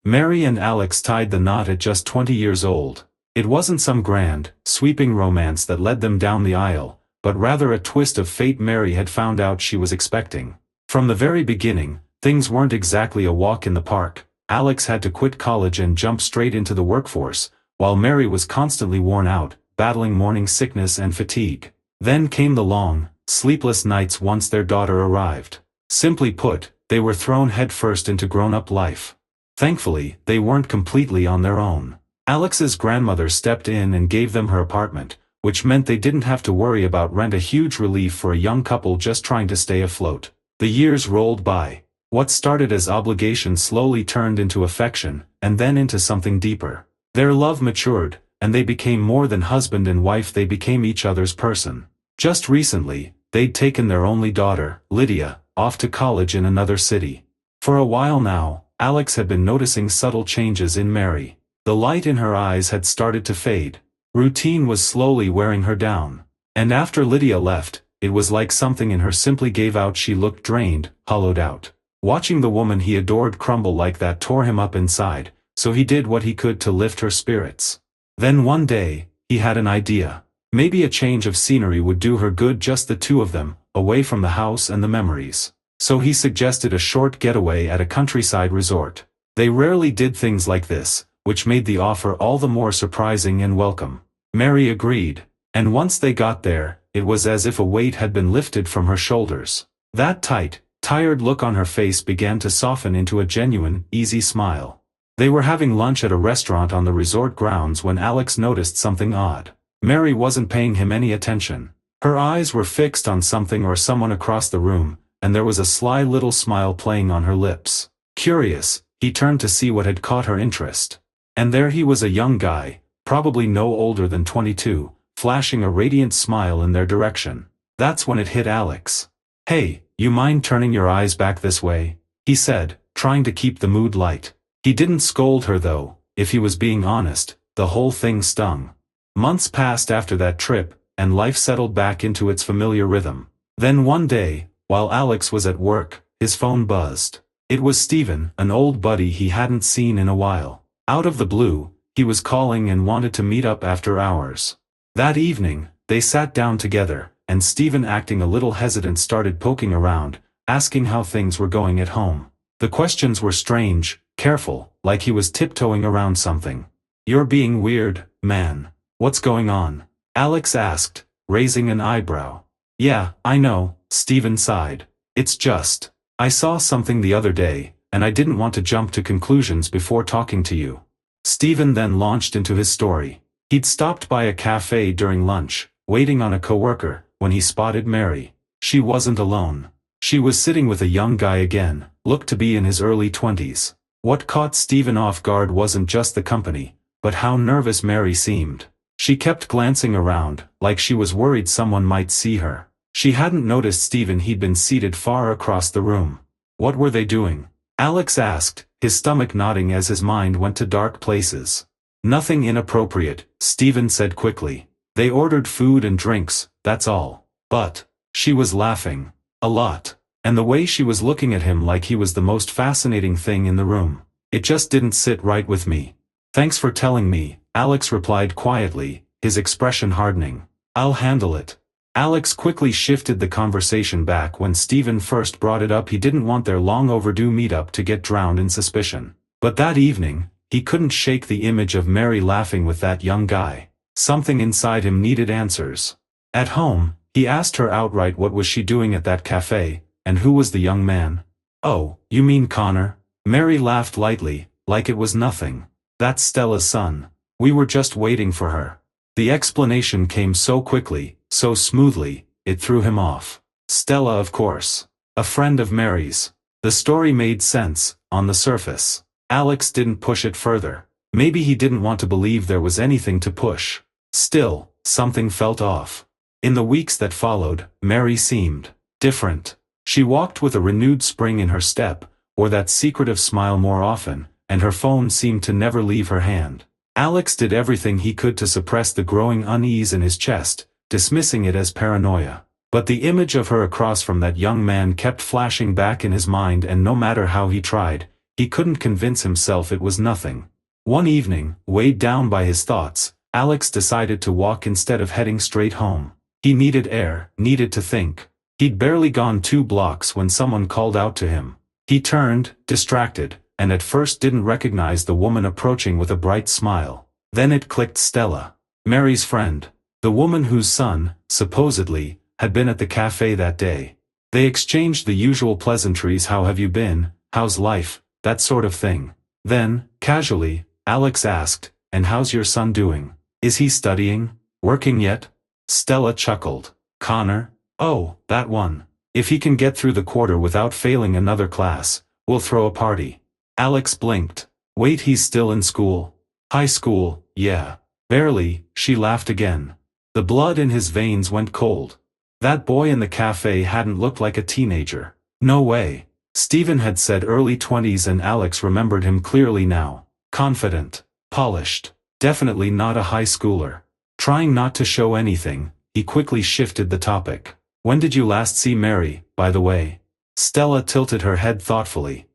Mary and Alex tied the knot at just 20 years old. It wasn't some grand, sweeping romance that led them down the aisle, but rather a twist of fate Mary had found out she was expecting. From the very beginning, things weren't exactly a walk in the park. Alex had to quit college and jump straight into the workforce, while Mary was constantly worn out, battling morning sickness and fatigue. Then came the long, sleepless nights once their daughter arrived. Simply put, they were thrown headfirst into grown-up life. Thankfully, they weren't completely on their own. Alex's grandmother stepped in and gave them her apartment, which meant they didn't have to worry about rent, a huge relief for a young couple just trying to stay afloat. The years rolled by. What started as obligation slowly turned into affection, and then into something deeper. Their love matured, and they became more than husband and wife, they became each other's person. Just recently, they'd taken their only daughter, Lydia, off to college in another city. For a while now, Alex had been noticing subtle changes in Mary. The light in her eyes had started to fade. Routine was slowly wearing her down. And after Lydia left, it was like something in her simply gave out. She looked drained, hollowed out. Watching the woman he adored crumble like that tore him up inside, so he did what he could to lift her spirits. Then one day, he had an idea. Maybe a change of scenery would do her good, just the two of them, away from the house and the memories. So he suggested a short getaway at a countryside resort. They rarely did things like this, which made the offer all the more surprising and welcome. Mary agreed, and once they got there, it was as if a weight had been lifted from her shoulders. That tired look on her face began to soften into a genuine, easy smile. They were having lunch at a restaurant on the resort grounds when Alex noticed something odd. Mary wasn't paying him any attention. Her eyes were fixed on something or someone across the room, and there was a sly little smile playing on her lips. Curious, he turned to see what had caught her interest. And there he was, a young guy, probably no older than 22, flashing a radiant smile in their direction. That's when it hit Alex. "Hey, you mind turning your eyes back this way?" he said, trying to keep the mood light. He didn't scold her though. If he was being honest, the whole thing stung. Months passed after that trip, and life settled back into its familiar rhythm. Then one day, while Alex was at work, his phone buzzed. It was Steven, an old buddy he hadn't seen in a while. Out of the blue, he was calling and wanted to meet up after hours. That evening, they sat down together, and Steven, acting a little hesitant, started poking around, asking how things were going at home. The questions were strange, careful, like he was tiptoeing around something. "You're being weird, man. What's going on?" Alex asked, raising an eyebrow. "Yeah, I know," Steven sighed. "It's just, I saw something the other day, and I didn't want to jump to conclusions before talking to you." Steven then launched into his story. He'd stopped by a cafe during lunch, waiting on a coworker, when he spotted Mary. She wasn't alone. She was sitting with a young guy again, looked to be in his early 20s. What caught Steven off guard wasn't just the company, but how nervous Mary seemed. She kept glancing around, like she was worried someone might see her. She hadn't noticed Steven. He'd been seated far across the room. What were they doing? Alex asked, his stomach nodding as his mind went to dark places. "Nothing inappropriate," Steven said quickly. "They ordered food and drinks, that's all." But she was laughing. A lot. And the way she was looking at him like he was the most fascinating thing in the room. It just didn't sit right with me. "Thanks for telling me," Alex replied quietly, his expression hardening. "I'll handle it." Alex quickly shifted the conversation back when Steven first brought it up. He didn't want their long overdue meetup to get drowned in suspicion. But that evening, he couldn't shake the image of Mary laughing with that young guy. Something inside him needed answers. At home, he asked her outright what was she doing at that cafe, and who was the young man. "Oh, you mean Connor?" Mary laughed lightly, like it was nothing. "That's Stella's son. We were just waiting for her." The explanation came so quickly, so smoothly, it threw him off. Stella, of course. A friend of Mary's. The story made sense, on the surface. Alex didn't push it further. Maybe he didn't want to believe there was anything to push. Still, something felt off. In the weeks that followed, Mary seemed different. She walked with a renewed spring in her step, or that secretive smile more often, and her phone seemed to never leave her hand. Alex did everything he could to suppress the growing unease in his chest, dismissing it as paranoia. But the image of her across from that young man kept flashing back in his mind, and no matter how he tried, he couldn't convince himself it was nothing. One evening, weighed down by his thoughts, Alex decided to walk instead of heading straight home. He needed air, needed to think. He'd barely gone 2 blocks when someone called out to him. He turned, distracted, and at first didn't recognize the woman approaching with a bright smile. Then it clicked: Stella. Mary's friend. The woman whose son, supposedly, had been at the cafe that day. They exchanged the usual pleasantries: how have you been, how's life, that sort of thing. Then, casually, Alex asked, and how's your son doing? Is he studying? Working yet? Stella chuckled. Connor? Oh, that one. If he can get through the quarter without failing another class, we'll throw a party. Alex blinked. Wait, he's still in school? High school, yeah. Barely, she laughed again. The blood in his veins went cold. That boy in the cafe hadn't looked like a teenager. No way. Stephen had said early 20s and Alex remembered him clearly now. Confident. Polished. Definitely not a high schooler. Trying not to show anything, he quickly shifted the topic. When did you last see Mary, by the way? Stella tilted her head thoughtfully.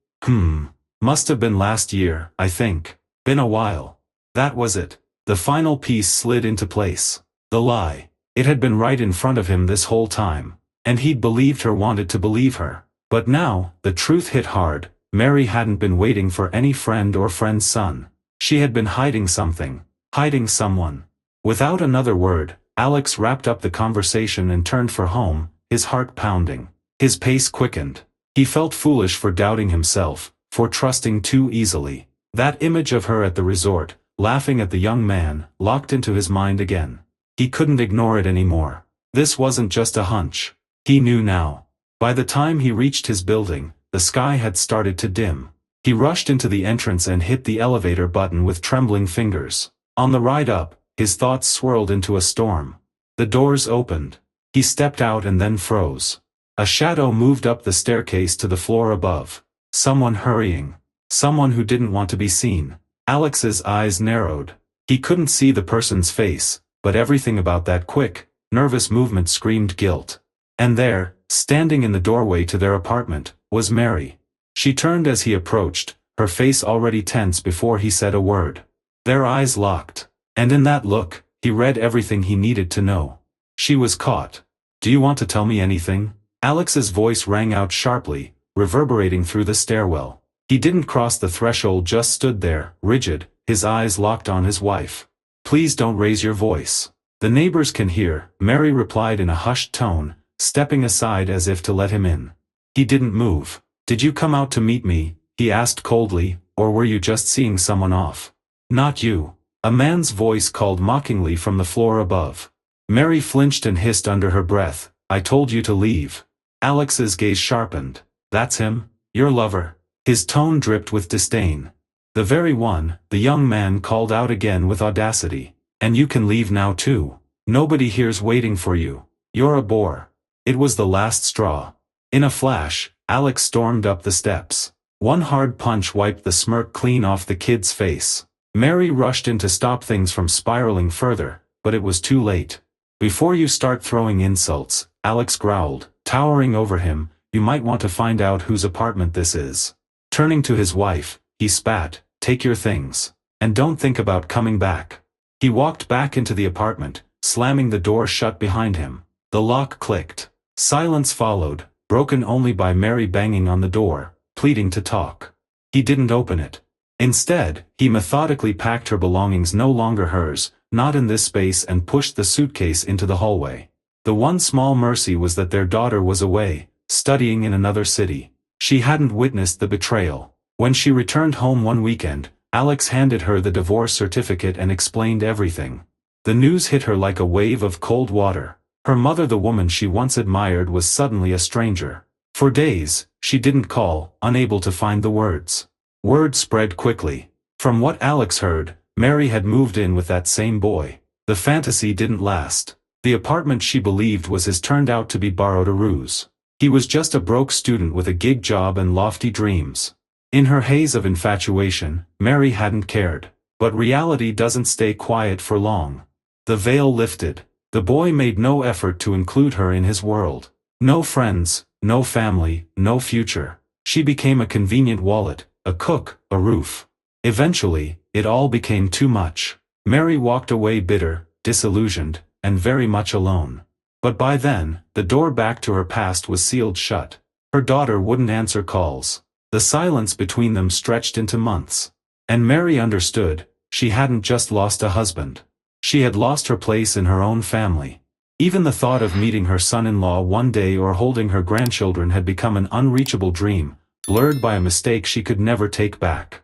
Must have been last year, I think. Been a while. That was it. The final piece slid into place. The lie. It had been right in front of him this whole time. And he'd believed her, wanted to believe her. But now, the truth hit hard. Mary hadn't been waiting for any friend or friend's son. She had been hiding something. Hiding someone. Without another word, Alex wrapped up the conversation and turned for home, his heart pounding. His pace quickened. He felt foolish for doubting himself, for trusting too easily. That image of her at the resort, laughing at the young man, locked into his mind again. He couldn't ignore it anymore. This wasn't just a hunch. He knew now. By the time he reached his building, the sky had started to dim. He rushed into the entrance and hit the elevator button with trembling fingers. On the ride up, his thoughts swirled into a storm. The doors opened. He stepped out and then froze. A shadow moved up the staircase to the floor above. Someone hurrying. Someone who didn't want to be seen. Alex's eyes narrowed. He couldn't see the person's face, but everything about that quick, nervous movement screamed guilt. And there, standing in the doorway to their apartment, was Mary. She turned as he approached, her face already tense before he said a word. Their eyes locked. And in that look, he read everything he needed to know. She was caught. Do you want to tell me anything? Alex's voice rang out sharply, reverberating through the stairwell. He didn't cross the threshold, just stood there, rigid, his eyes locked on his wife. Please don't raise your voice. The neighbors can hear, Mary replied in a hushed tone, stepping aside as if to let him in. He didn't move. Did you come out to meet me? He asked coldly, or were you just seeing someone off? Not you. A man's voice called mockingly from the floor above. Mary flinched and hissed under her breath, I told you to leave. Alex's gaze sharpened. That's him? Your lover? His tone dripped with disdain. The very one, the young man called out again with audacity. And you can leave now too. Nobody here's waiting for you. You're a bore. It was the last straw. In a flash, Alex stormed up the steps. One hard punch wiped the smirk clean off the kid's face. Mary rushed in to stop things from spiraling further, but it was too late. Before you start throwing insults, Alex growled, towering over him, you might want to find out whose apartment this is. Turning to his wife, he spat, take your things. And don't think about coming back. He walked back into the apartment, slamming the door shut behind him. The lock clicked. Silence followed, broken only by Mary banging on the door, pleading to talk. He didn't open it. Instead, he methodically packed her belongings, no longer hers, not in this space, and pushed the suitcase into the hallway. The one small mercy was that their daughter was away, studying in another city. She hadn't witnessed the betrayal. When she returned home one weekend, Alex handed her the divorce certificate and explained everything. The news hit her like a wave of cold water. Her mother, the woman she once admired, was suddenly a stranger. For days, she didn't call, unable to find the words. Word spread quickly. From what Alex heard, Mary had moved in with that same boy. The fantasy didn't last. The apartment she believed was his turned out to be borrowed, a ruse. He was just a broke student with a gig job and lofty dreams. In her haze of infatuation, Mary hadn't cared. But reality doesn't stay quiet for long. The veil lifted. The boy made no effort to include her in his world. No friends, no family, no future. She became a convenient wallet, a cook, a roof. Eventually, it all became too much. Mary walked away bitter, disillusioned, and very much alone. But by then, the door back to her past was sealed shut. Her daughter wouldn't answer calls. The silence between them stretched into months. And Mary understood, she hadn't just lost a husband. She had lost her place in her own family. Even the thought of meeting her son-in-law one day or holding her grandchildren had become an unreachable dream, blurred by a mistake she could never take back.